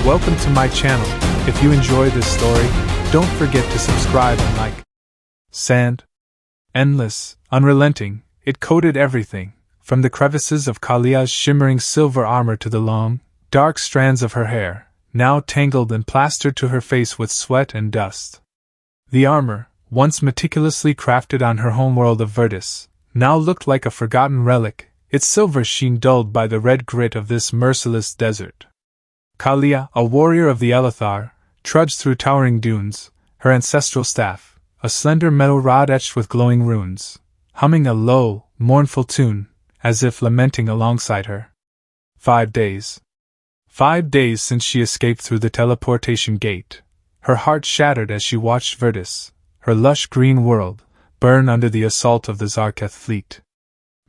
Welcome to my channel. If you enjoy this story, don't forget to subscribe and like. Sand. Endless, unrelenting, it coated everything, from the crevices of Kalia's shimmering silver armor to the long, dark strands of her hair, now tangled and plastered to her face with sweat and dust. The armor, once meticulously crafted on her homeworld of Virtus, now looked like a forgotten relic, its silver sheen dulled by the red grit of this merciless desert. Kalia, a warrior of the Elithar, trudged through towering dunes, her ancestral staff, a slender metal rod etched with glowing runes, humming a low, mournful tune, as if lamenting alongside her. 5 days. 5 days since she escaped through the teleportation gate. Her heart shattered as she watched Virtus, her lush green world, burn under the assault of the Zarketh fleet.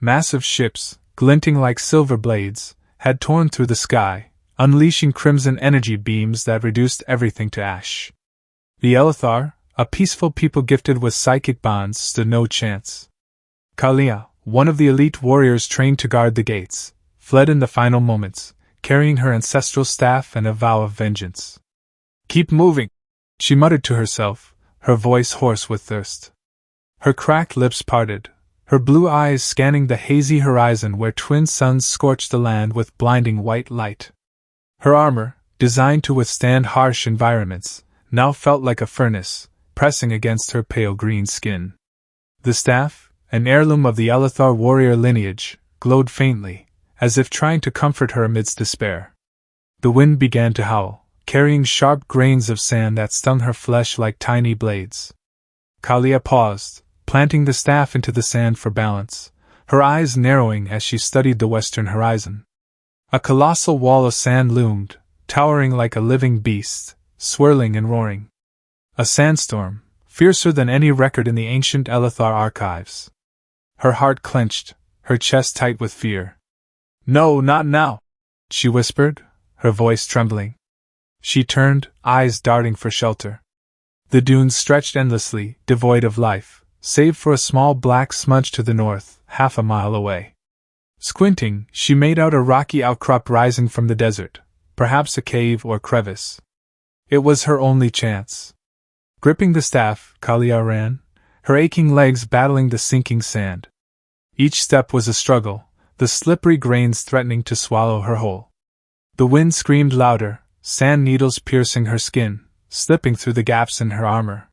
Massive ships, glinting like silver blades, had torn through the sky, unleashing crimson energy beams that reduced everything to ash. The Elithar, a peaceful people gifted with psychic bonds, stood no chance. Kalia, one of the elite warriors trained to guard the gates, fled in the final moments, carrying her ancestral staff and a vow of vengeance. "Keep moving," she muttered to herself, her voice hoarse with thirst. Her cracked lips parted, her blue eyes scanning the hazy horizon where twin suns scorched the land with blinding white light. Her armor, designed to withstand harsh environments, now felt like a furnace, pressing against her pale green skin. The staff, an heirloom of the Elithar warrior lineage, glowed faintly, as if trying to comfort her amidst despair. The wind began to howl, carrying sharp grains of sand that stung her flesh like tiny blades. Kalia paused, planting the staff into the sand for balance, her eyes narrowing as she studied the western horizon. A colossal wall of sand loomed, towering like a living beast, swirling and roaring. A sandstorm, fiercer than any record in the ancient Elithar archives. Her heart clenched, her chest tight with fear. "No, not now," she whispered, her voice trembling. She turned, eyes darting for shelter. The dunes stretched endlessly, devoid of life, save for a small black smudge to the north, half a mile away. Squinting, she made out a rocky outcrop rising from the desert, perhaps a cave or crevice. It was her only chance. Gripping the staff, Kalia ran, her aching legs battling the sinking sand. Each step was a struggle, the slippery grains threatening to swallow her whole. The wind screamed louder, sand needles piercing her skin, slipping through the gaps in her armor.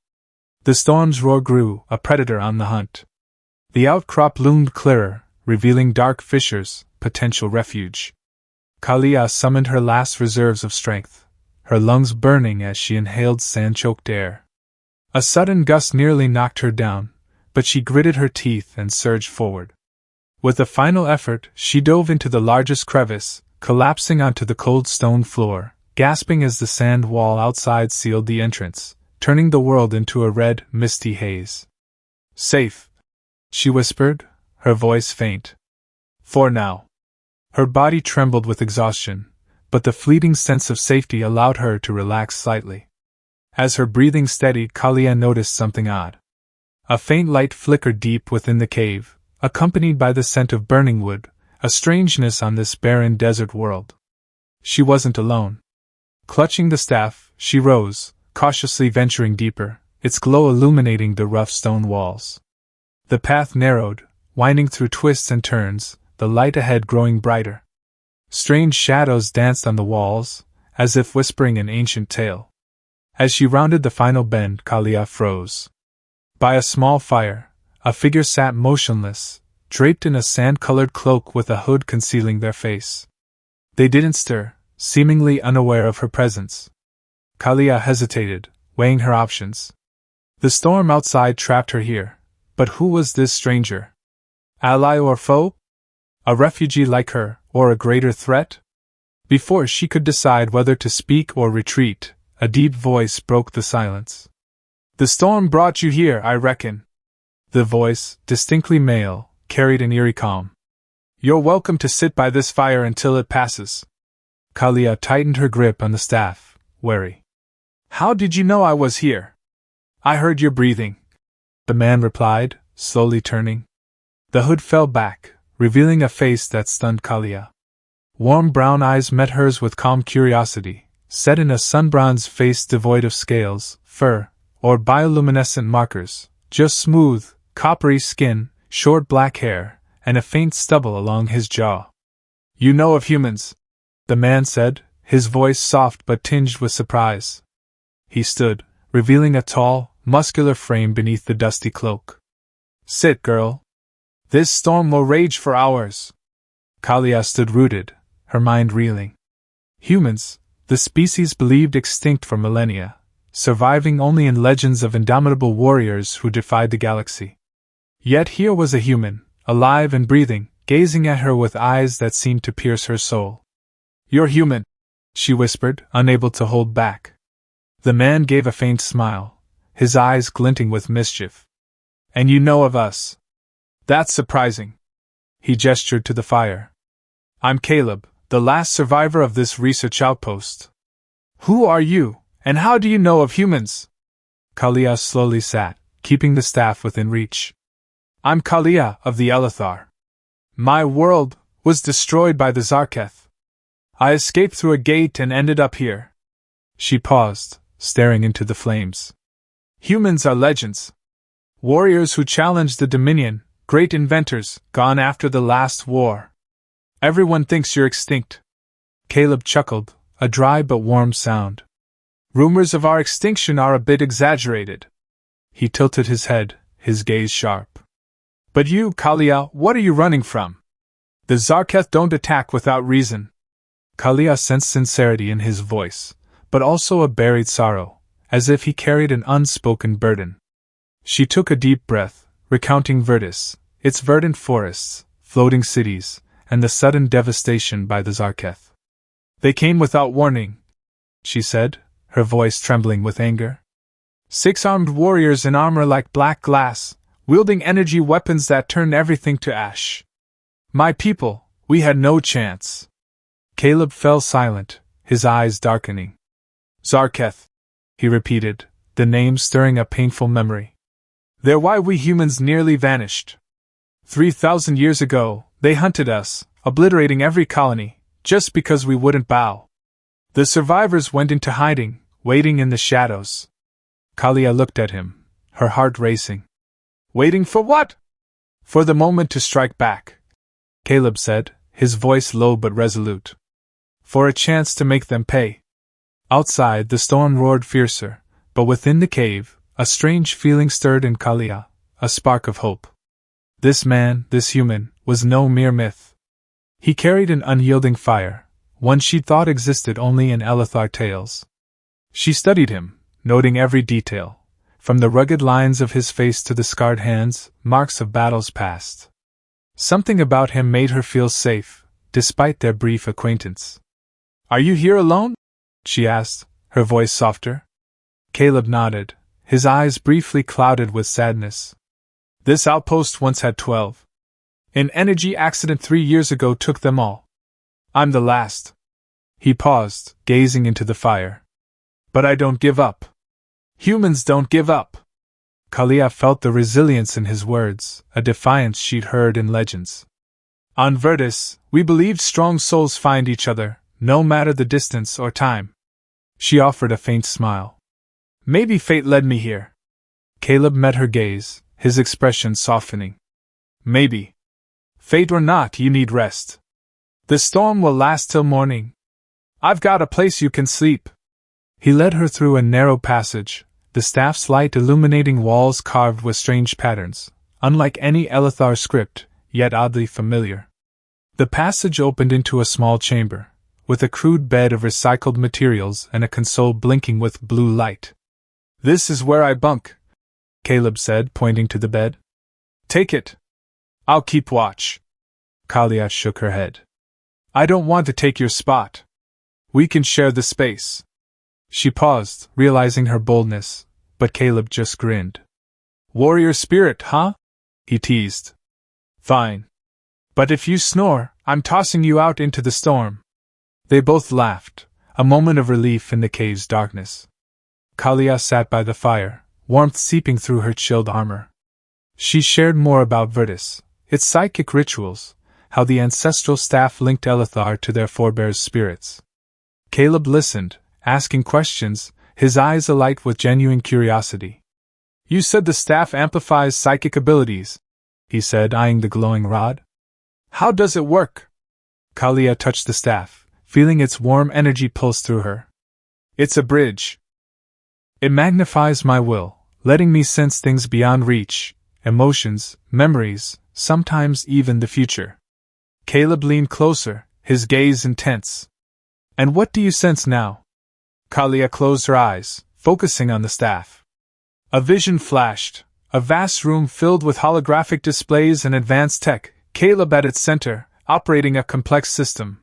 The storm's roar grew, a predator on the hunt. The outcrop loomed clearer, revealing dark fissures, potential refuge. Kalia summoned her last reserves of strength, her lungs burning as she inhaled sand-choked air. A sudden gust nearly knocked her down, but she gritted her teeth and surged forward. With a final effort, she dove into the largest crevice, collapsing onto the cold stone floor, gasping as the sand wall outside sealed the entrance, turning the world into a red, misty haze. "Safe," she whispered, her voice faint. "For now." Her body trembled with exhaustion, but the fleeting sense of safety allowed her to relax slightly. As her breathing steadied, Kalia noticed something odd. A faint light flickered deep within the cave, accompanied by the scent of burning wood, a strangeness on this barren desert world. She wasn't alone. Clutching the staff, she rose, cautiously venturing deeper, its glow illuminating the rough stone walls. The path narrowed, winding through twists and turns, the light ahead growing brighter. Strange shadows danced on the walls, as if whispering an ancient tale. As she rounded the final bend, Kalia froze. By a small fire, a figure sat motionless, draped in a sand-colored cloak with a hood concealing their face. They didn't stir, seemingly unaware of her presence. Kalia hesitated, weighing her options. The storm outside trapped her here, but who was this stranger? Ally or foe? A refugee like her, or a greater threat? Before she could decide whether to speak or retreat, a deep voice broke the silence. "The storm brought you here, I reckon." The voice, distinctly male, carried an eerie calm. "You're welcome to sit by this fire until it passes." Kalia tightened her grip on the staff, wary. "How did you know I was here?" "I heard your breathing," the man replied, slowly turning. The hood fell back, revealing a face that stunned Kalia. Warm brown eyes met hers with calm curiosity, set in a sun-bronzed face devoid of scales, fur, or bioluminescent markers, just smooth, coppery skin, short black hair, and a faint stubble along his jaw. "You know of humans," the man said, his voice soft but tinged with surprise. He stood, revealing a tall, muscular frame beneath the dusty cloak. "Sit, girl. This storm will rage for hours." Kalia stood rooted, her mind reeling. Humans, the species believed extinct for millennia, surviving only in legends of indomitable warriors who defied the galaxy. Yet here was a human, alive and breathing, gazing at her with eyes that seemed to pierce her soul. "You're human," she whispered, unable to hold back. The man gave a faint smile, his eyes glinting with mischief. "And you know of us? That's surprising." He gestured to the fire. "I'm Caleb, the last survivor of this research outpost." "Who are you, and how do you know of humans?" Kalia slowly sat, keeping the staff within reach. "I'm Kalia of the Elithar. My world was destroyed by the Zarketh. I escaped through a gate and ended up here." She paused, staring into the flames. "Humans are legends. Warriors who challenged the Dominion, great inventors, gone after the last war. Everyone thinks you're extinct." Caleb chuckled, a dry but warm sound. "Rumors of our extinction are a bit exaggerated." He tilted his head, his gaze sharp. "But you, Kalia, what are you running from? The Zarketh don't attack without reason." Kalia sensed sincerity in his voice, but also a buried sorrow, as if he carried an unspoken burden. She took a deep breath, recounting Verdus, its verdant forests, floating cities, and the sudden devastation by the Zarketh. "They came without warning," she said, her voice trembling with anger. 6 armed warriors in armor like black glass, wielding energy weapons that turned everything to ash. My people, we had no chance." Caleb fell silent, his eyes darkening. "Zarketh," he repeated, the name stirring a painful memory. "They're why we humans nearly vanished. 3,000 years ago, they hunted us, obliterating every colony, just because we wouldn't bow. The survivors went into hiding, waiting in the shadows." Kalia looked at him, her heart racing. "Waiting for what?" "For the moment to strike back," Caleb said, his voice low but resolute. "For a chance to make them pay." Outside, the storm roared fiercer, but within the cave, a strange feeling stirred in Kalia, a spark of hope. This man, this human, was no mere myth. He carried an unyielding fire, one she thought existed only in Elithar tales. She studied him, noting every detail, from the rugged lines of his face to the scarred hands, marks of battles past. Something about him made her feel safe, despite their brief acquaintance. "Are you here alone?" she asked, her voice softer. Caleb nodded, his eyes briefly clouded with sadness. "This outpost once had 12. An energy accident 3 years ago took them all. I'm the last." He paused, gazing into the fire. "But I don't give up. Humans don't give up." Kalia felt the resilience in his words, a defiance she'd heard in legends. "On Verdus, we believed strong souls find each other, no matter the distance or time." She offered a faint smile. "Maybe fate led me here." Caleb met her gaze, his expression softening. "Maybe. Fate or not, you need rest. The storm will last till morning. I've got a place you can sleep." He led her through a narrow passage, the staff's light illuminating walls carved with strange patterns, unlike any Elithar script, yet oddly familiar. The passage opened into a small chamber, with a crude bed of recycled materials and a console blinking with blue light. "This is where I bunk," Caleb said, pointing to the bed. "Take it. I'll keep watch." Kalia shook her head. "I don't want to take your spot. We can share the space." She paused, realizing her boldness, but Caleb just grinned. "Warrior spirit, huh?" he teased. "Fine. But if you snore, I'm tossing you out into the storm." They both laughed, a moment of relief in the cave's darkness. Kalia sat by the fire, warmth seeping through her chilled armor. She shared more about Verdus, its psychic rituals, how the ancestral staff linked Elithar to their forebears' spirits. Caleb listened, asking questions, his eyes alight with genuine curiosity. "You said the staff amplifies psychic abilities," he said, eyeing the glowing rod. "How does it work?" Kalia touched the staff, feeling its warm energy pulse through her. "It's a bridge. It magnifies my will, letting me sense things beyond reach, emotions, memories, sometimes even the future." Caleb leaned closer, his gaze intense. "And what do you sense now?" Kalia closed her eyes, focusing on the staff. A vision flashed, a vast room filled with holographic displays and advanced tech, Caleb at its center, operating a complex system.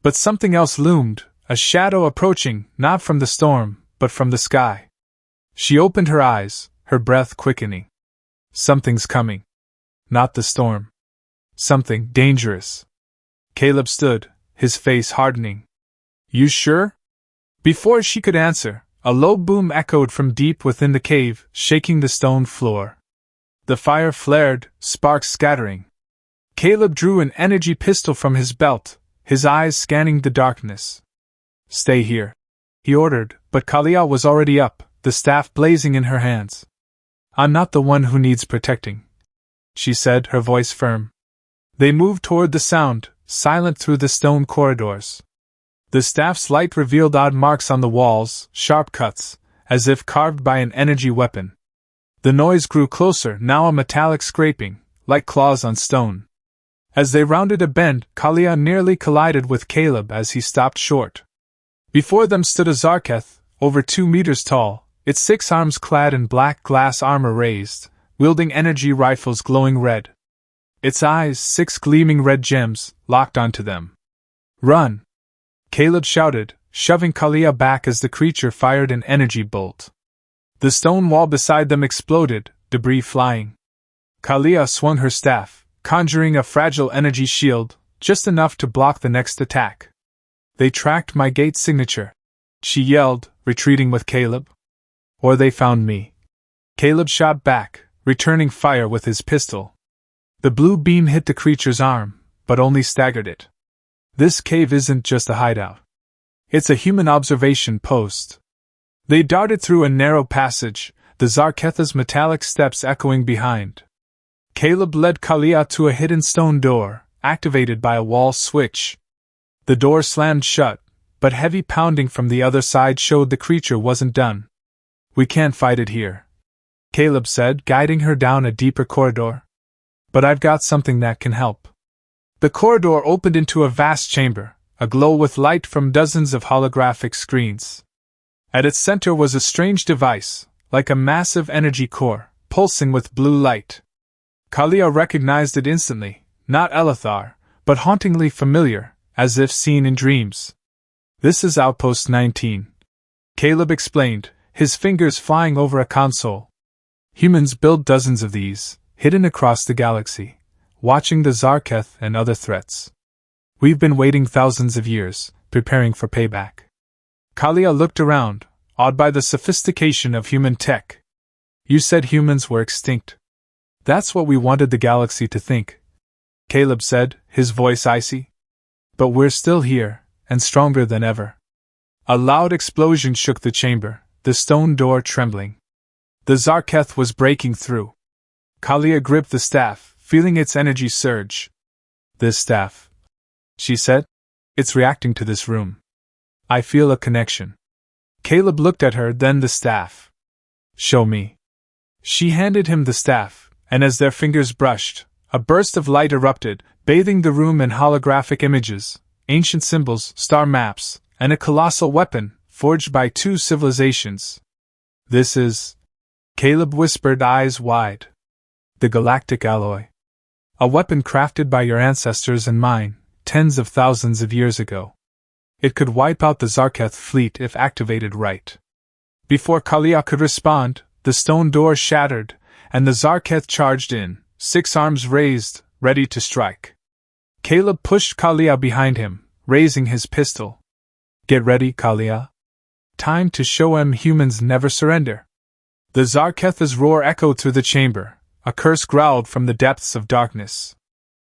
But something else loomed, a shadow approaching, not from the storm, but from the sky. She opened her eyes, her breath quickening. Something's coming. Not the storm. Something dangerous. Caleb stood, his face hardening. "You sure?" Before she could answer, a low boom echoed from deep within the cave, shaking the stone floor. The fire flared, sparks scattering. Caleb drew an energy pistol from his belt, his eyes scanning the darkness. "Stay here," he ordered, but Kalia was already up, the staff blazing in her hands. "I'm not the one who needs protecting," she said, her voice firm. They moved toward the sound, silent through the stone corridors. The staff's light revealed odd marks on the walls, sharp cuts, as if carved by an energy weapon. The noise grew closer, now a metallic scraping, like claws on stone. As they rounded a bend, Kalia nearly collided with Caleb as he stopped short. Before them stood a Zarketh, over 2 meters tall, its 6 arms clad in black glass armor raised, wielding energy rifles glowing red. Its eyes, 6 gleaming red gems, locked onto them. "Run!" Caleb shouted, shoving Kalia back as the creature fired an energy bolt. The stone wall beside them exploded, debris flying. Kalia swung her staff, conjuring a fragile energy shield, just enough to block the next attack. "They tracked my gate signature," she yelled, retreating with Caleb. "Or they found me." Caleb shot back, returning fire with his pistol. The blue beam hit the creature's arm, but only staggered it. "This cave isn't just a hideout. It's a human observation post." They darted through a narrow passage, the Zarketha's metallic steps echoing behind. Caleb led Kalia to a hidden stone door, activated by a wall switch. The door slammed shut, but heavy pounding from the other side showed the creature wasn't done. "We can't fight it here," Caleb said, guiding her down a deeper corridor. "But I've got something that can help." The corridor opened into a vast chamber, aglow with light from dozens of holographic screens. At its center was a strange device, like a massive energy core, pulsing with blue light. Kalia recognized it instantly, not Elithar, but hauntingly familiar, as if seen in dreams. "This is Outpost 19. Caleb explained, his fingers flying over a console. "Humans build dozens of these, hidden across the galaxy, watching the Zarketh and other threats. We've been waiting thousands of years, preparing for payback." Kalia looked around, awed by the sophistication of human tech. "You said humans were extinct." "That's what we wanted the galaxy to think," Caleb said, his voice icy. "But we're still here, and stronger than ever." A loud explosion shook the chamber, the stone door trembling. The Zarketh was breaking through. Kalia gripped the staff, feeling its energy surge. "This staff," she said. "It's reacting to this room. I feel a connection." Caleb looked at her, then the staff. "Show me." She handed him the staff, and as their fingers brushed, a burst of light erupted, bathing the room in holographic images, ancient symbols, star maps, and a colossal weapon, forged by 2 civilizations. "This is," Caleb whispered, eyes wide, "the galactic alloy. A weapon crafted by your ancestors and mine, tens of thousands of years ago. It could wipe out the Zarketh fleet if activated right." Before Kalia could respond, the stone door shattered, and the Zarketh charged in, 6 arms raised, ready to strike. Caleb pushed Kalia behind him, raising his pistol. "Get ready, Kalia. Time to show 'em humans never surrender." The Zarketh's roar echoed through the chamber, a curse growled from the depths of darkness.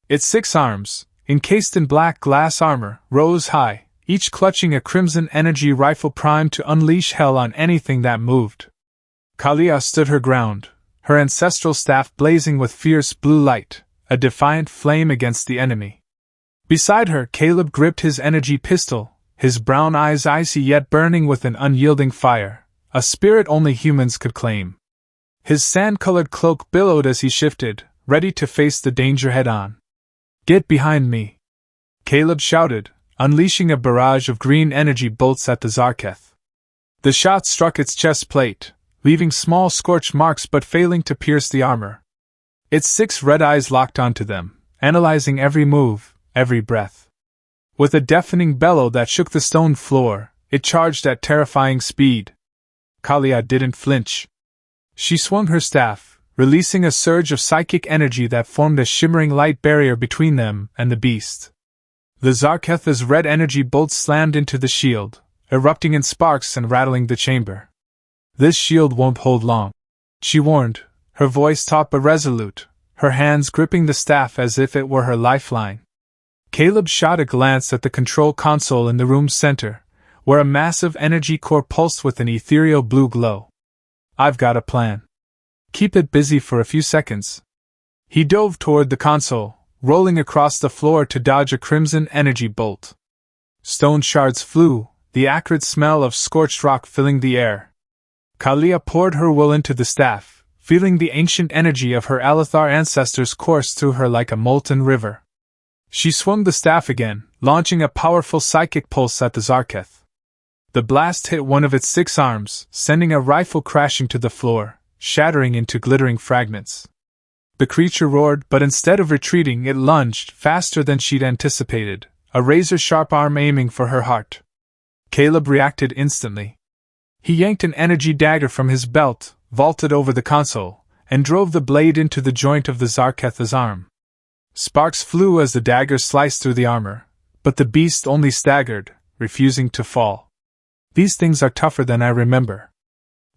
Its 6 arms, encased in black glass armor, rose high, each clutching a crimson energy rifle primed to unleash hell on anything that moved. Kalia stood her ground, her ancestral staff blazing with fierce blue light, a defiant flame against the enemy. Beside her, Caleb gripped his energy pistol, his brown eyes icy yet burning with an unyielding fire, a spirit only humans could claim. His sand-colored cloak billowed as he shifted, ready to face the danger head-on. "Get behind me!" Caleb shouted, unleashing a barrage of green energy bolts at the Zarketh. The shot struck its chest plate, leaving small scorch marks but failing to pierce the armor. Its 6 red eyes locked onto them, analyzing every move, every breath. With a deafening bellow that shook the stone floor, it charged at terrifying speed. Kalia didn't flinch. She swung her staff, releasing a surge of psychic energy that formed a shimmering light barrier between them and the beast. The Zarketh's red energy bolts slammed into the shield, erupting in sparks and rattling the chamber. "This shield won't hold long," she warned, her voice taut but resolute, her hands gripping the staff as if it were her lifeline. Caleb shot a glance at the control console in the room's center, where a massive energy core pulsed with an ethereal blue glow. "I've got a plan. Keep it busy for a few seconds." He dove toward the console, rolling across the floor to dodge a crimson energy bolt. Stone shards flew, the acrid smell of scorched rock filling the air. Kalia poured her will into the staff, feeling the ancient energy of her Alethar ancestors course through her like a molten river. She swung the staff again, launching a powerful psychic pulse at the Zarketh. The blast hit one of its 6 arms, sending a rifle crashing to the floor, shattering into glittering fragments. The creature roared, but instead of retreating it lunged, faster than she'd anticipated, a razor-sharp arm aiming for her heart. Caleb reacted instantly. He yanked an energy dagger from his belt, vaulted over the console, and drove the blade into the joint of the Zarketh's arm. Sparks flew as the dagger sliced through the armor, but the beast only staggered, refusing to fall. "These things are tougher than I remember,"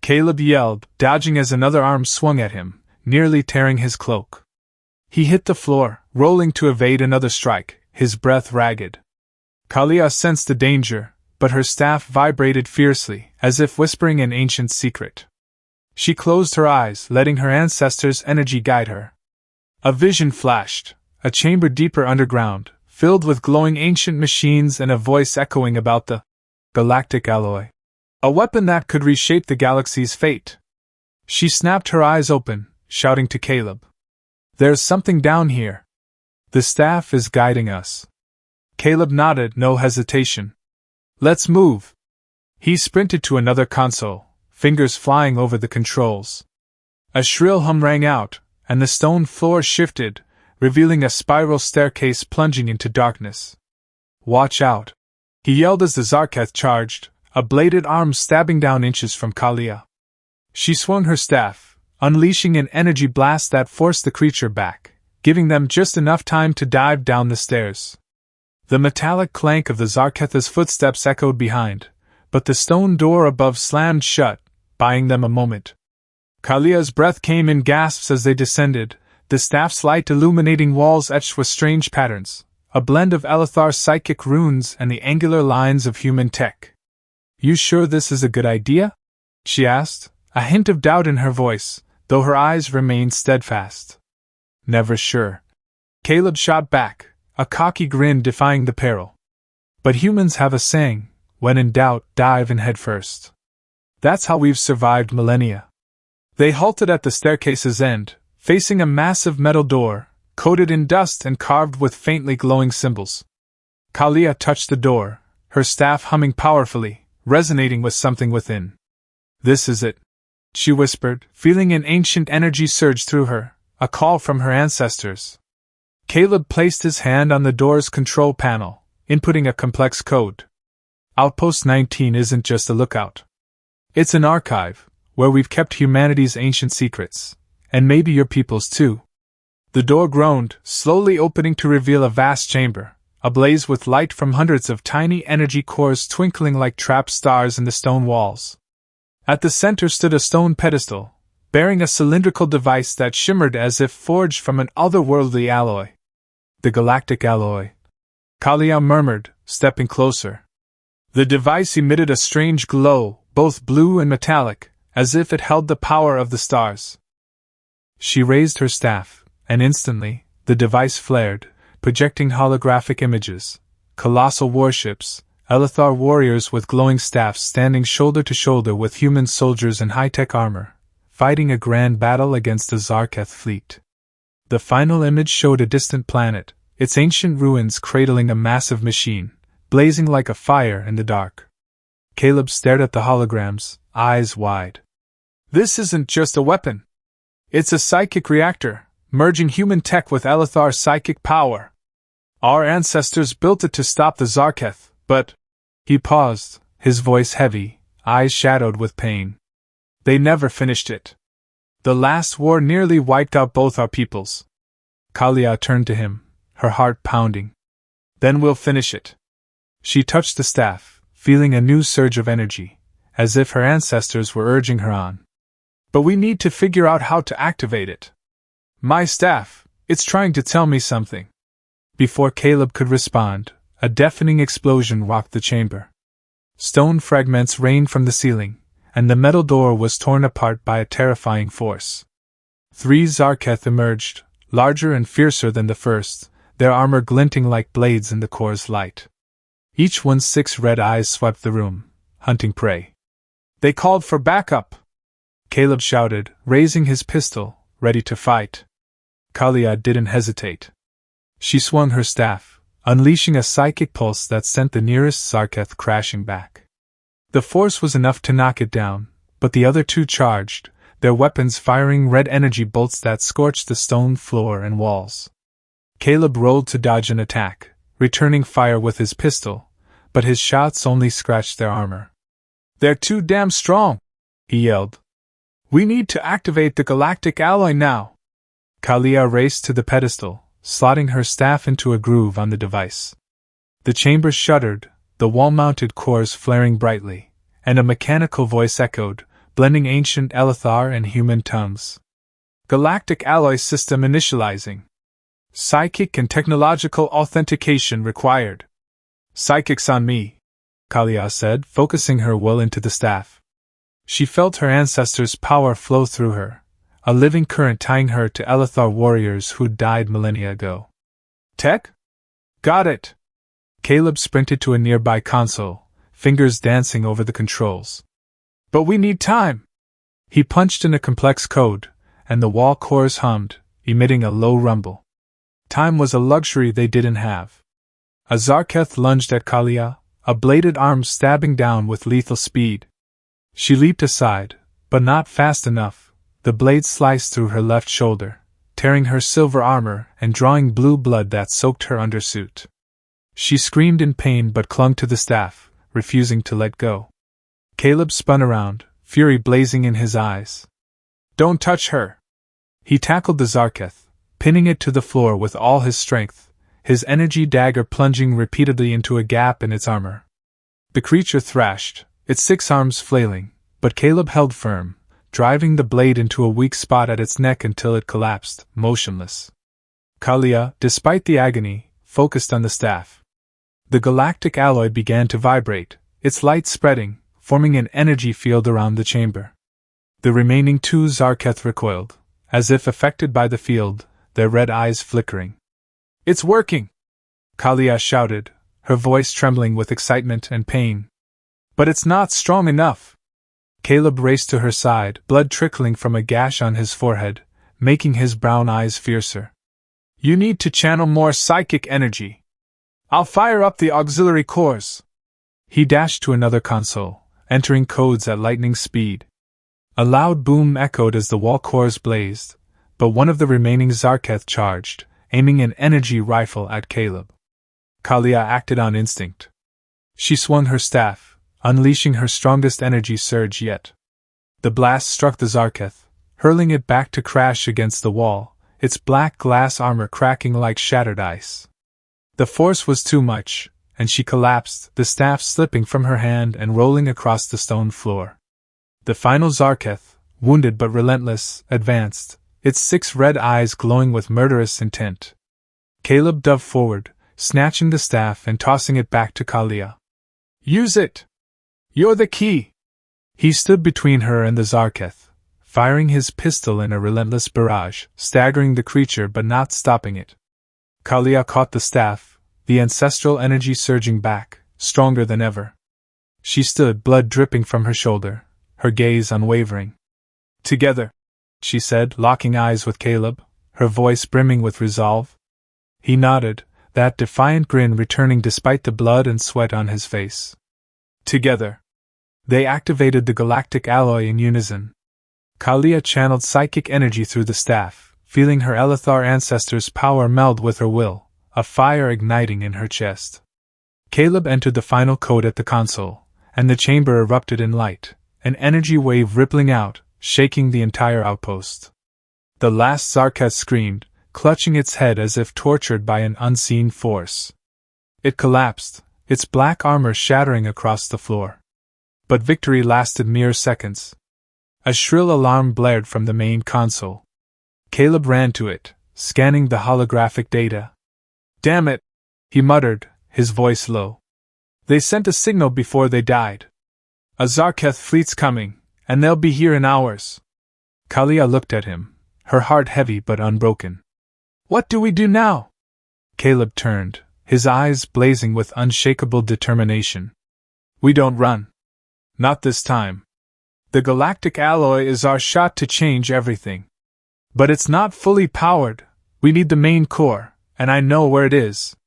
Caleb yelled, dodging as another arm swung at him, nearly tearing his cloak. He hit the floor, rolling to evade another strike, his breath ragged. Kalia sensed the danger, but her staff vibrated fiercely, as if whispering an ancient secret. She closed her eyes, letting her ancestors' energy guide her. A vision flashed, a chamber deeper underground, filled with glowing ancient machines and a voice echoing about the galactic alloy. A weapon that could reshape the galaxy's fate. She snapped her eyes open, shouting to Caleb. "There's something down here. The staff is guiding us." Caleb nodded, no hesitation. "Let's move." He sprinted to another console, fingers flying over the controls. A shrill hum rang out, and the stone floor shifted, revealing a spiral staircase plunging into darkness. "Watch out," he yelled as the Zarketh charged, a bladed arm stabbing down inches from Kalia. She swung her staff, unleashing an energy blast that forced the creature back, giving them just enough time to dive down the stairs. The metallic clank of the Zarketh's footsteps echoed behind, but the stone door above slammed shut, buying them a moment. Kalia's breath came in gasps as they descended, the staff's light illuminating walls etched with strange patterns, a blend of Alethar's psychic runes and the angular lines of human tech. "You sure this is a good idea?" she asked, a hint of doubt in her voice, though her eyes remained steadfast. "Never sure," Caleb shot back, a cocky grin defying the peril. "But humans have a saying, when in doubt, dive in head first. That's how we've survived millennia." They halted at the staircase's end, facing a massive metal door, coated in dust and carved with faintly glowing symbols. Kalia touched the door, her staff humming powerfully, resonating with something within. "This is it," she whispered, feeling an ancient energy surge through her, a call from her ancestors. Caleb placed his hand on the door's control panel, inputting a complex code. "Outpost 19 isn't just a lookout. It's an archive, where we've kept humanity's ancient secrets, and maybe your people's too." The door groaned, slowly opening to reveal a vast chamber, ablaze with light from hundreds of tiny energy cores twinkling like trapped stars in the stone walls. At the center stood a stone pedestal, bearing a cylindrical device that shimmered as if forged from an otherworldly alloy. "The galactic alloy," Kalia murmured, stepping closer. The device emitted a strange glow, both blue and metallic, as if it held the power of the stars. She raised her staff, and instantly, the device flared, projecting holographic images, colossal warships, Elithar warriors with glowing staffs standing shoulder to shoulder with human soldiers in high-tech armor, fighting a grand battle against the Zarketh fleet. The final image showed a distant planet, its ancient ruins cradling a massive machine, blazing like a fire in the dark. Caleb stared at the holograms, eyes wide. This isn't just a weapon. It's a psychic reactor, merging human tech with Elithar's psychic power. Our ancestors built it to stop the Zarketh, but... He paused, his voice heavy, eyes shadowed with pain. They never finished it. The last war nearly wiped out both our peoples. Kalia turned to him, her heart pounding. Then we'll finish it. She touched the staff, feeling a new surge of energy, as if her ancestors were urging her on. But we need to figure out how to activate it. My staff, it's trying to tell me something. Before Caleb could respond, a deafening explosion rocked the chamber. Stone fragments rained from the ceiling, and the metal door was torn apart by a terrifying force. 3 Zarketh emerged, larger and fiercer than the first, their armor glinting like blades in the core's light. Each one's 6 red eyes swept the room, hunting prey. They called for backup! Caleb shouted, raising his pistol, ready to fight. Kalia didn't hesitate. She swung her staff, unleashing a psychic pulse that sent the nearest Zarketh crashing back. The force was enough to knock it down, but the other 2 charged, their weapons firing red energy bolts that scorched the stone floor and walls. Caleb rolled to dodge an attack, returning fire with his pistol, but his shots only scratched their armor. They're too damn strong, he yelled. We need to activate the galactic alloy now. Kalia raced to the pedestal, slotting her staff into a groove on the device. The chamber shuddered, the wall-mounted cores flaring brightly, and a mechanical voice echoed, blending ancient Elithar and human tongues. Galactic alloy system initializing. Psychic and technological authentication required. Psychics on me, Kalia said, focusing her will into the staff. She felt her ancestors' power flow through her, a living current tying her to Elithar warriors who'd died millennia ago. Tech? Got it! Caleb sprinted to a nearby console, fingers dancing over the controls. But we need time! He punched in a complex code, and the wall cores hummed, emitting a low rumble. Time was a luxury they didn't have. A Zarketh lunged at Kalia, a bladed arm stabbing down with lethal speed. She leaped aside, but not fast enough. The blade sliced through her left shoulder, tearing her silver armor and drawing blue blood that soaked her undersuit. She screamed in pain but clung to the staff, refusing to let go. Caleb spun around, fury blazing in his eyes. Don't touch her! He tackled the Zarketh, pinning it to the floor with all his strength, his energy dagger plunging repeatedly into a gap in its armor. The creature thrashed, its 6 arms flailing, but Caleb held firm, driving the blade into a weak spot at its neck until it collapsed, motionless. Kalia, despite the agony, focused on the staff. The galactic alloy began to vibrate, its light spreading, forming an energy field around the chamber. The remaining 2 Zarketh recoiled, as if affected by the field, their red eyes flickering. It's working! Kalia shouted, her voice trembling with excitement and pain. But it's not strong enough! Caleb raced to her side, blood trickling from a gash on his forehead, making his brown eyes fiercer. You need to channel more psychic energy. I'll fire up the auxiliary cores. He dashed to another console, entering codes at lightning speed. A loud boom echoed as the wall cores blazed, but one of the remaining Zarketh charged, aiming an energy rifle at Caleb. Kalia acted on instinct. She swung her staff, unleashing her strongest energy surge yet. The blast struck the Zarketh, hurling it back to crash against the wall, its black glass armor cracking like shattered ice. The force was too much, and she collapsed, the staff slipping from her hand and rolling across the stone floor. The final Zarketh, wounded but relentless, advanced, its 6 red eyes glowing with murderous intent. Caleb dove forward, snatching the staff and tossing it back to Kalia. Use it! You're the key! He stood between her and the Zarketh, firing his pistol in a relentless barrage, staggering the creature but not stopping it. Kalia caught the staff, the ancestral energy surging back, stronger than ever. She stood, blood dripping from her shoulder, her gaze unwavering. Together, she said, locking eyes with Caleb, her voice brimming with resolve. He nodded, that defiant grin returning despite the blood and sweat on his face. Together. They activated the galactic alloy in unison. Kalia channeled psychic energy through the staff, feeling her Elithar ancestors' power meld with her will, a fire igniting in her chest. Caleb entered the final code at the console, and the chamber erupted in light, an energy wave rippling out, shaking the entire outpost. The last Zarketh screamed, clutching its head as if tortured by an unseen force. It collapsed, its black armor shattering across the floor. But victory lasted mere seconds. A shrill alarm blared from the main console. Caleb ran to it, scanning the holographic data. "Damn it," he muttered, his voice low. "They sent a signal before they died. A Zarketh fleet's coming, and they'll be here in hours." Kalia looked at him, her heart heavy but unbroken. "What do we do now?" Caleb turned, his eyes blazing with unshakable determination. "We don't run. Not this time. The galactic alloy is our shot to change everything. But it's not fully powered. We need the main core, and I know where it is."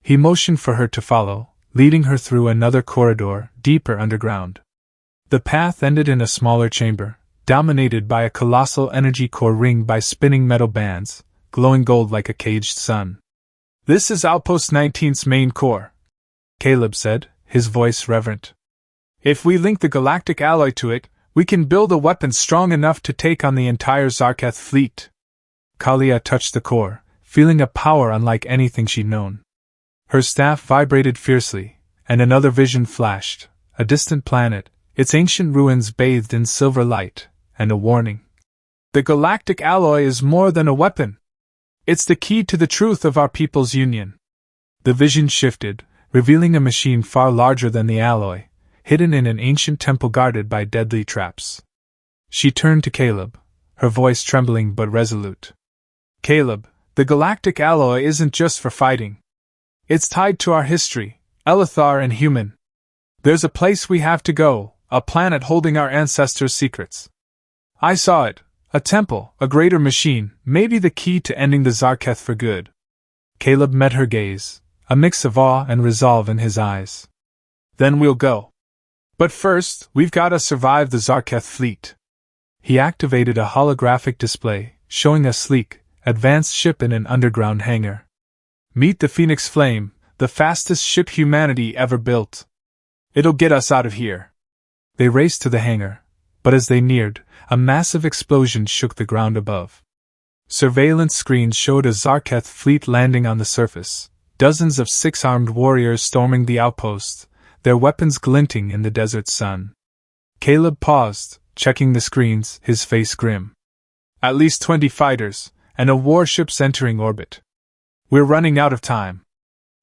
He motioned for her to follow, leading her through another corridor, deeper underground. The path ended in a smaller chamber, dominated by a colossal energy core ringed by spinning metal bands, glowing gold like a caged sun. "This is Outpost 19's main core," Caleb said, his voice reverent. "If we link the galactic alloy to it, we can build a weapon strong enough to take on the entire Zarketh fleet." Kalia touched the core, feeling a power unlike anything she'd known. Her staff vibrated fiercely, and another vision flashed, a distant planet, its ancient ruins bathed in silver light, and a warning. "The galactic alloy is more than a weapon. It's the key to the truth of our people's union." The vision shifted, revealing a machine far larger than the alloy, hidden in an ancient temple guarded by deadly traps. She turned to Caleb, her voice trembling but resolute. "Caleb, the galactic alloy isn't just for fighting. It's tied to our history, Elithar and human. There's a place we have to go, a planet holding our ancestors' secrets. I saw it, a temple, a greater machine, maybe the key to ending the Zarketh for good." Caleb met her gaze, a mix of awe and resolve in his eyes. "Then we'll go. But first, we've got to survive the Zarketh fleet." He activated a holographic display, showing a sleek, advanced ship in an underground hangar. "Meet the Phoenix Flame, the fastest ship humanity ever built. It'll get us out of here." They raced to the hangar, but as they neared, a massive explosion shook the ground above. Surveillance screens showed a Zarketh fleet landing on the surface, dozens of six-armed warriors storming the outpost, their weapons glinting in the desert sun. Caleb paused, checking the screens, his face grim. "At least 20 fighters, and a warship's entering orbit. We're running out of time."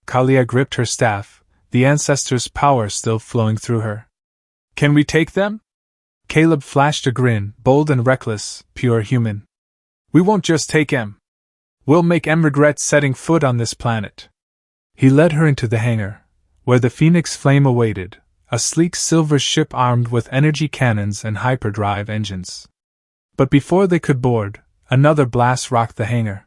Kalia gripped her staff, the ancestors' power still flowing through her. "Can we take them?" Caleb flashed a grin, bold and reckless, pure human. "We won't just take em. We'll make em regret setting foot on this planet." He led her into the hangar, where the Phoenix Flame awaited, a sleek silver ship armed with energy cannons and hyperdrive engines. But before they could board, another blast rocked the hangar.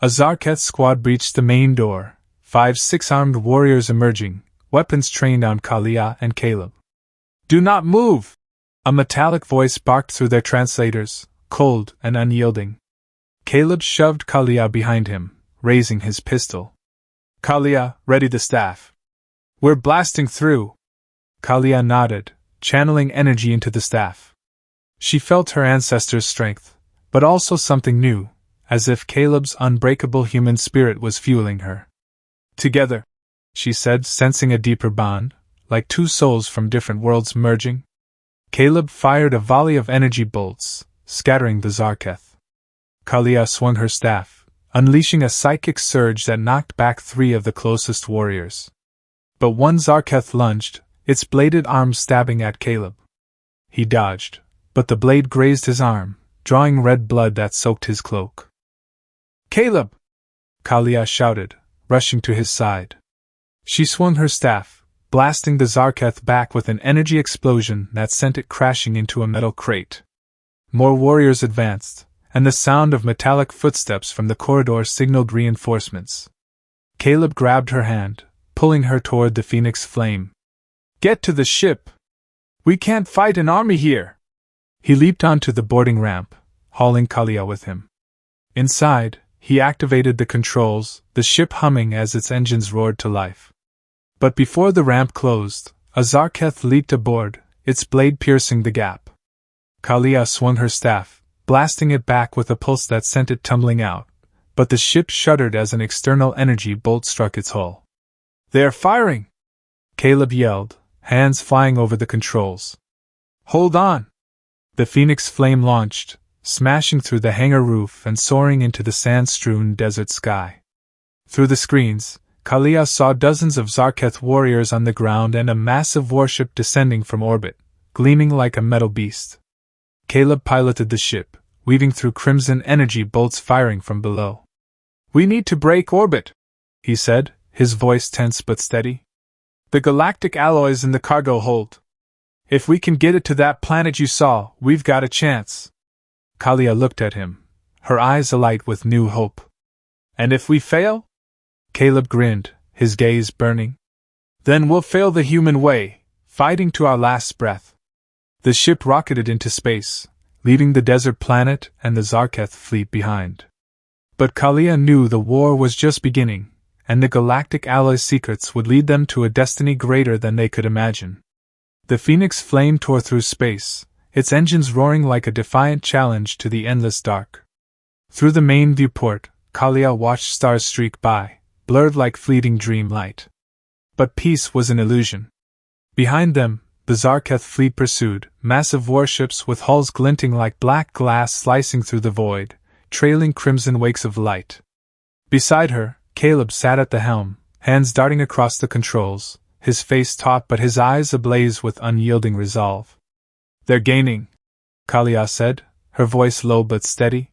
A Zarketh squad breached the main door, 5 six-armed warriors emerging, weapons trained on Kalia and Caleb. "Do not move!" A metallic voice barked through their translators, cold and unyielding. Caleb shoved Kalia behind him, raising his pistol. "Kalia, ready the staff. We're blasting through." Kalia nodded, channeling energy into the staff. She felt her ancestors' strength, but also something new, as if Caleb's unbreakable human spirit was fueling her. "Together," she said, sensing a deeper bond, like two souls from different worlds merging. Caleb fired a volley of energy bolts, scattering the Zarketh. Kalia swung her staff, unleashing a psychic surge that knocked back 3 of the closest warriors. But one Zarketh lunged, its bladed arm stabbing at Caleb. He dodged, but the blade grazed his arm, drawing red blood that soaked his cloak. "Caleb!" Kalia shouted, rushing to his side. She swung her staff, blasting the Zarketh back with an energy explosion that sent it crashing into a metal crate. More warriors advanced, and the sound of metallic footsteps from the corridor signaled reinforcements. Caleb grabbed her hand, pulling her toward the Phoenix Flame. "Get to the ship! We can't fight an army here!" He leaped onto the boarding ramp, hauling Kalia with him. Inside, he activated the controls, the ship humming as its engines roared to life. But before the ramp closed, a Zarketh leaped aboard, its blade piercing the gap. Kalia swung her staff, blasting it back with a pulse that sent it tumbling out, but the ship shuddered as an external energy bolt struck its hull. "They're firing!" Caleb yelled, hands flying over the controls. "Hold on!" The Phoenix Flame launched, smashing through the hangar roof and soaring into the sand-strewn desert sky. Through the screens, Kalia saw dozens of Zarketh warriors on the ground and a massive warship descending from orbit, gleaming like a metal beast. Caleb piloted the ship, weaving through crimson energy bolts firing from below. "We need to break orbit," he said, his voice tense but steady. "The galactic alloy's in the cargo hold. If we can get it to that planet you saw, we've got a chance." Kalia looked at him, her eyes alight with new hope. "And if we fail?" Caleb grinned, his gaze burning. "Then we'll fail the human way, fighting to our last breath." The ship rocketed into space, leaving the desert planet and the Zarketh fleet behind. But Kalia knew the war was just beginning, and the galactic alloy's secrets would lead them to a destiny greater than they could imagine. The Phoenix Flame tore through space, its engines roaring like a defiant challenge to the endless dark. Through the main viewport, Kalia watched stars streak by, blurred like fleeting dream light. But peace was an illusion. Behind them, the Zarketh fleet pursued, massive warships with hulls glinting like black glass slicing through the void, trailing crimson wakes of light. Beside her, Caleb sat at the helm, hands darting across the controls, his face taut but his eyes ablaze with unyielding resolve. "They're gaining," Kalia said, her voice low but steady.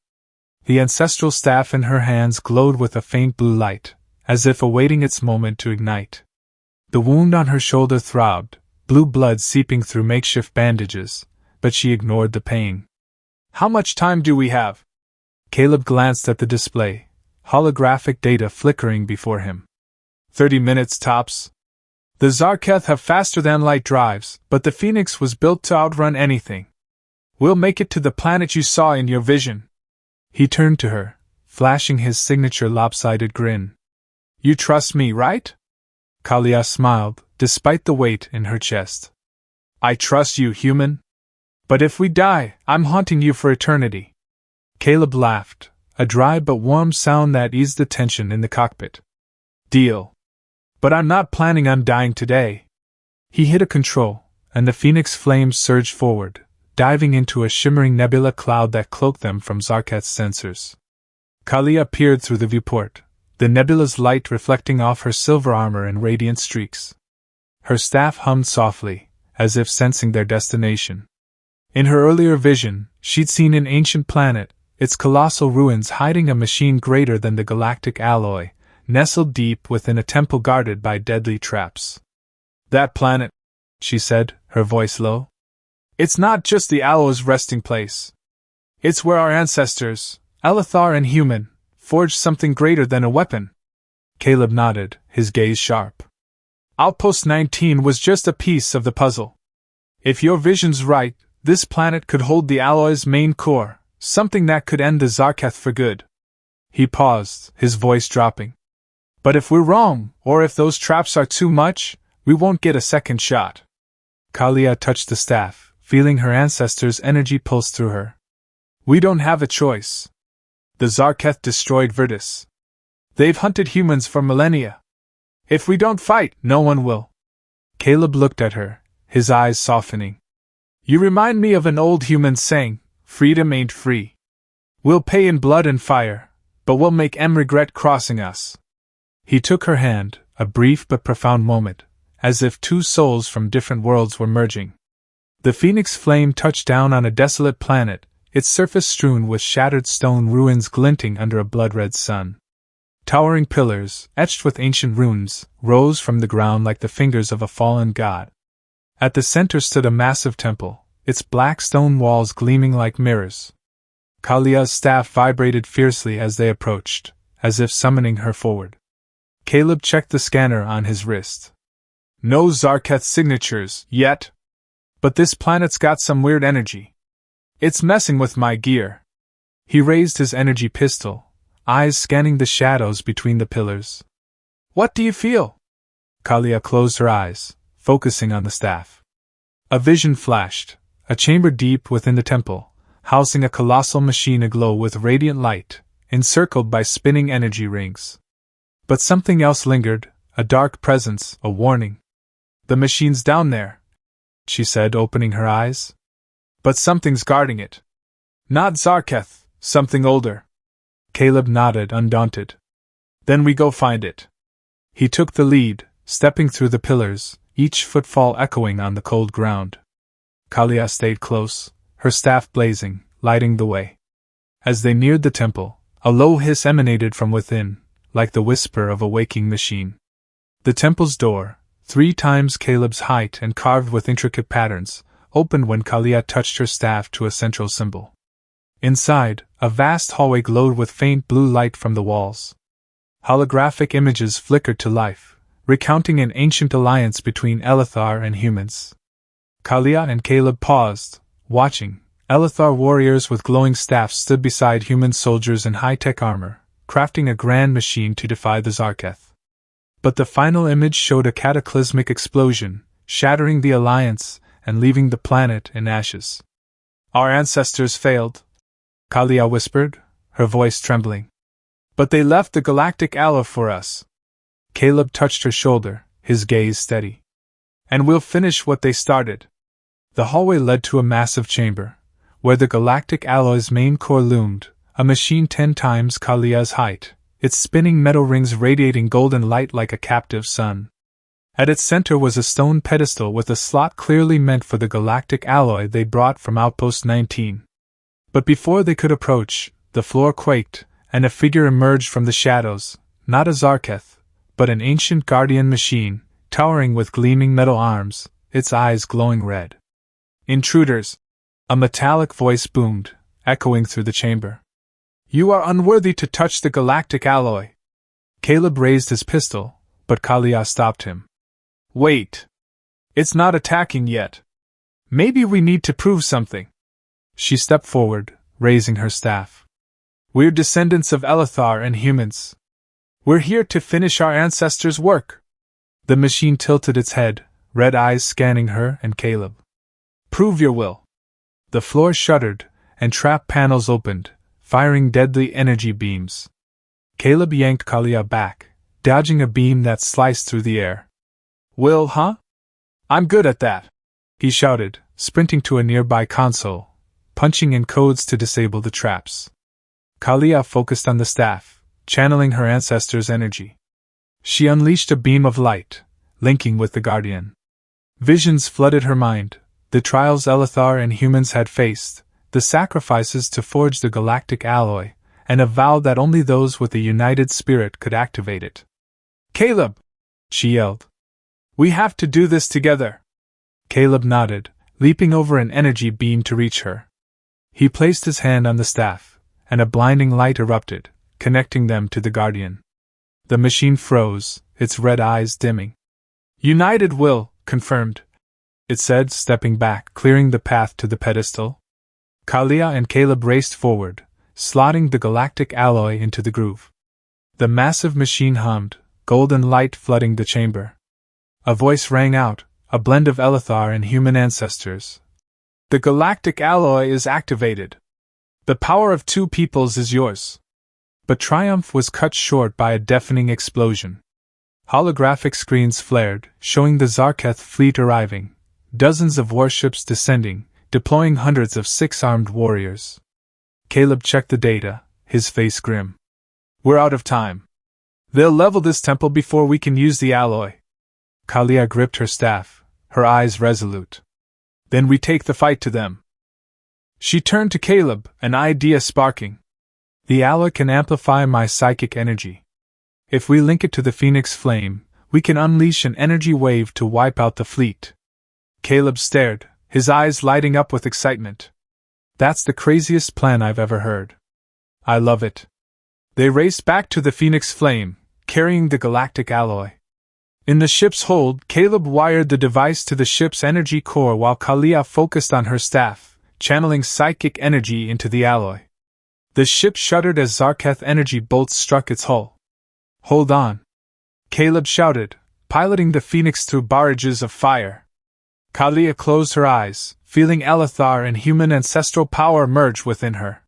The ancestral staff in her hands glowed with a faint blue light, as if awaiting its moment to ignite. The wound on her shoulder throbbed, blue blood seeping through makeshift bandages, but she ignored the pain. "How much time do we have?" Caleb glanced at the display, holographic data flickering before him. 30 minutes tops. The Zarketh have faster-than-light drives, but the Phoenix was built to outrun anything. We'll make it to the planet you saw in your vision." He turned to her, flashing his signature lopsided grin. "You trust me, right?" Kalia smiled, despite the weight in her chest. "I trust you, human. But if we die, I'm haunting you for eternity." Caleb laughed, a dry but warm sound that eased the tension in the cockpit. "Deal. But I'm not planning on dying today." He hit a control, and the Phoenix Flames surged forward, diving into a shimmering nebula cloud that cloaked them from Zarketh's sensors. Kalia peered through the viewport, the nebula's light reflecting off her silver armor in radiant streaks. Her staff hummed softly, as if sensing their destination. In her earlier vision, she'd seen an ancient planet, its colossal ruins hiding a machine greater than the galactic alloy, nestled deep within a temple guarded by deadly traps. "That planet," she said, her voice low. "It's not just the alloy's resting place. It's where our ancestors, Alethar and human, forged something greater than a weapon." Caleb nodded, his gaze sharp. "Outpost 19 was just a piece of the puzzle. If your vision's right, this planet could hold the alloy's main core, something that could end the Zarketh for good." He paused, his voice dropping. "But if we're wrong, or if those traps are too much, we won't get a second shot." Kalia touched the staff, feeling her ancestors' energy pulse through her. "We don't have a choice. The Zarketh destroyed Virtus. They've hunted humans for millennia. If we don't fight, no one will." Caleb looked at her, his eyes softening. "You remind me of an old human saying, 'Freedom ain't free.' We'll pay in blood and fire, but we'll make 'em regret crossing us." He took her hand, a brief but profound moment, as if two souls from different worlds were merging. The phoenix flame touched down on a desolate planet, its surface strewn with shattered stone ruins glinting under a blood-red sun. Towering pillars, etched with ancient runes, rose from the ground like the fingers of a fallen god. At the center stood a massive temple, its black stone walls gleaming like mirrors. Kalia's staff vibrated fiercely as they approached, as if summoning her forward. Caleb checked the scanner on his wrist. No Zarketh signatures, yet. But this planet's got some weird energy. It's messing with my gear. He raised his energy pistol, eyes scanning the shadows between the pillars. What do you feel? Kalia closed her eyes, focusing on the staff. A vision flashed, a chamber deep within the temple, housing a colossal machine aglow with radiant light, encircled by spinning energy rings. But something else lingered, a dark presence, a warning. The machine's down there, she said, opening her eyes. But something's guarding it. Not Zarketh, something older. Caleb nodded, undaunted. Then we go find it. He took the lead, stepping through the pillars, each footfall echoing on the cold ground. Kalia stayed close, her staff blazing, lighting the way. As they neared the temple, a low hiss emanated from within, like the whisper of a waking machine. The temple's door, 3 times Caleb's height and carved with intricate patterns, opened when Kalia touched her staff to a central symbol. Inside, a vast hallway glowed with faint blue light from the walls. Holographic images flickered to life, recounting an ancient alliance between Elithar and humans. Kalia and Caleb paused, watching. Elithar warriors with glowing staffs stood beside human soldiers in high-tech armor, crafting a grand machine to defy the Zarketh. But the final image showed a cataclysmic explosion, shattering the alliance and leaving the planet in ashes. Our ancestors failed, Kalia whispered, her voice trembling. But they left the galactic alloy for us. Caleb touched her shoulder, his gaze steady. And we'll finish what they started. The hallway led to a massive chamber, where the galactic alloy's main core loomed, a machine 10 times Kalia's height, its spinning metal rings radiating golden light like a captive sun. At its center was a stone pedestal with a slot clearly meant for the galactic alloy they brought from Outpost 19. But before they could approach, the floor quaked, and a figure emerged from the shadows, not a Zarketh, but an ancient guardian machine, towering with gleaming metal arms, its eyes glowing red. Intruders! A metallic voice boomed, echoing through the chamber. You are unworthy to touch the galactic alloy. Caleb raised his pistol, but Kalia stopped him. Wait! It's not attacking yet. Maybe we need to prove something. She stepped forward, raising her staff. We're descendants of Elithar and humans. We're here to finish our ancestors' work. The machine tilted its head, red eyes scanning her and Caleb. Prove your will. The floor shuddered, and trap panels opened, firing deadly energy beams. Caleb yanked Kalia back, dodging a beam that sliced through the air. Will, huh? I'm good at that, he shouted, sprinting to a nearby console, punching in codes to disable the traps. Kalia focused on the staff, channeling her ancestors' energy. She unleashed a beam of light, linking with the Guardian. Visions flooded her mind, the trials Elithar and humans had faced, the sacrifices to forge the galactic alloy, and a vow that only those with a united spirit could activate it. Caleb! She yelled. We have to do this together. Caleb nodded, leaping over an energy beam to reach her. He placed his hand on the staff, and a blinding light erupted, connecting them to the Guardian. The machine froze, its red eyes dimming. United will, confirmed, it said, stepping back, clearing the path to the pedestal. Kalia and Caleb raced forward, slotting the galactic alloy into the groove. The massive machine hummed, golden light flooding the chamber. A voice rang out, a blend of Elithar and human ancestors. The galactic alloy is activated. The power of 2 peoples is yours. But triumph was cut short by a deafening explosion. Holographic screens flared, showing the Zarketh fleet arriving, dozens of warships descending, deploying hundreds of 6-armed warriors. Caleb checked the data, his face grim. We're out of time. They'll level this temple before we can use the alloy. Kalia gripped her staff, her eyes resolute. Then we take the fight to them. She turned to Caleb, an idea sparking. The alloy can amplify my psychic energy. If we link it to the Phoenix Flame, we can unleash an energy wave to wipe out the fleet. Caleb stared, his eyes lighting up with excitement. That's the craziest plan I've ever heard. I love it. They raced back to the Phoenix Flame, carrying the galactic alloy. In the ship's hold, Caleb wired the device to the ship's energy core while Kalia focused on her staff, channeling psychic energy into the alloy. The ship shuddered as Zarketh energy bolts struck its hull. Hold on! Caleb shouted, piloting the Phoenix through barrages of fire. Kalia closed her eyes, feeling Elithar and human ancestral power merge within her.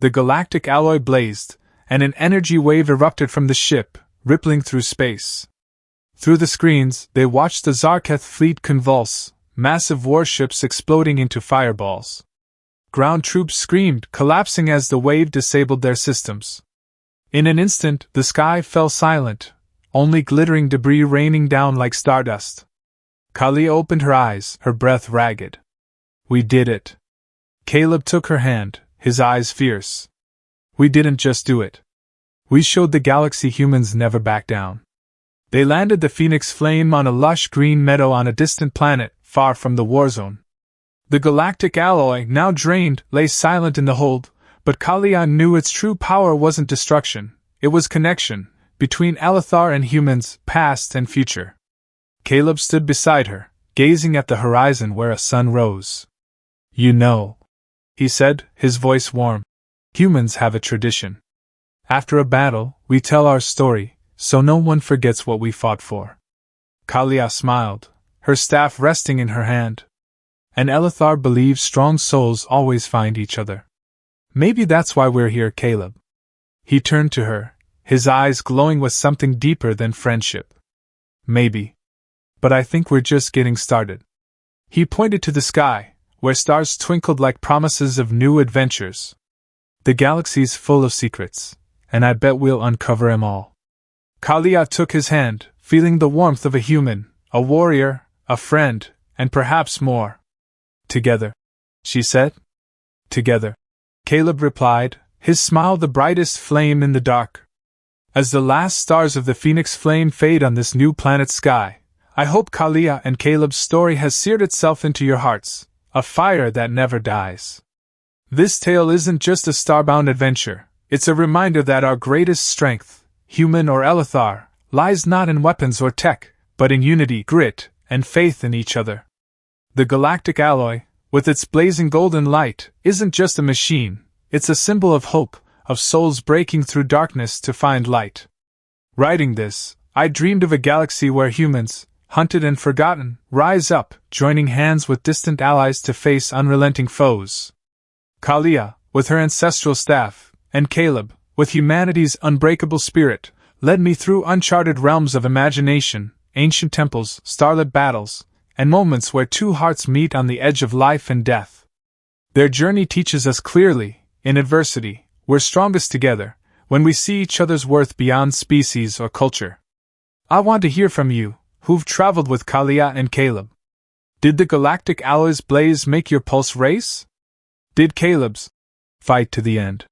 The galactic alloy blazed, and an energy wave erupted from the ship, rippling through space. Through the screens, they watched the Zarketh fleet convulse, massive warships exploding into fireballs. Ground troops screamed, collapsing as the wave disabled their systems. In an instant, the sky fell silent, only glittering debris raining down like stardust. Kalia opened her eyes, her breath ragged. We did it. Caleb took her hand, his eyes fierce. We didn't just do it. We showed the galaxy humans never back down. They landed the Phoenix Flame on a lush green meadow on a distant planet, far from the war zone. The galactic alloy, now drained, lay silent in the hold, but Kalia knew its true power wasn't destruction, it was connection, between Elithar and humans, past and future. Caleb stood beside her, gazing at the horizon where a sun rose. You know, he said, his voice warm. Humans have a tradition. After a battle, we tell our story, so no one forgets what we fought for. Kalia smiled, her staff resting in her hand. And Elithar believes strong souls always find each other. Maybe that's why we're here, Caleb. He turned to her, his eyes glowing with something deeper than friendship. Maybe. But I think we're just getting started. He pointed to the sky, where stars twinkled like promises of new adventures. The galaxy's full of secrets, and I bet we'll uncover 'em all. Kalia took his hand, feeling the warmth of a human, a warrior, a friend, and perhaps more. Together, she said. Together, Caleb replied, his smile the brightest flame in the dark. As the last stars of the Phoenix Flame fade on this new planet's sky, I hope Kalia and Caleb's story has seared itself into your hearts, a fire that never dies. This tale isn't just a starbound adventure, it's a reminder that our greatest strength, human or Elithar, lies not in weapons or tech, but in unity, grit, and faith in each other. The galactic alloy, with its blazing golden light, isn't just a machine, it's a symbol of hope, of souls breaking through darkness to find light. Writing this, I dreamed of a galaxy where humans, hunted and forgotten, rise up, joining hands with distant allies to face unrelenting foes. Kalia, with her ancestral staff, and Caleb, with humanity's unbreakable spirit, led me through uncharted realms of imagination, ancient temples, starlit battles, and moments where two hearts meet on the edge of life and death. Their journey teaches us clearly, in adversity, we're strongest together, when we see each other's worth beyond species or culture. I want to hear from you, who've traveled with Kalia and Caleb. Did the galactic alloy's blaze make your pulse race? Did Caleb's fight to the end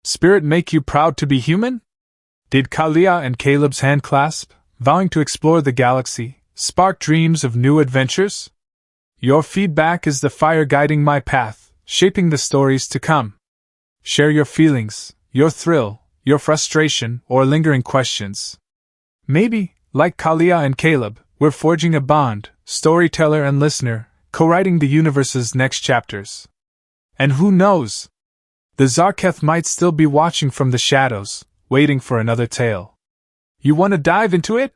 spirit make you proud to be human? Did Kalia and Caleb's handclasp, vowing to explore the galaxy, spark dreams of new adventures? Your feedback is the fire guiding my path, shaping the stories to come. Share your feelings, your thrill, your frustration, or lingering questions. Maybe, like Kalia and Caleb, we're forging a bond, storyteller and listener, co-writing the universe's next chapters. And who knows? The Zarketh might still be watching from the shadows, waiting for another tale. You want to dive into it?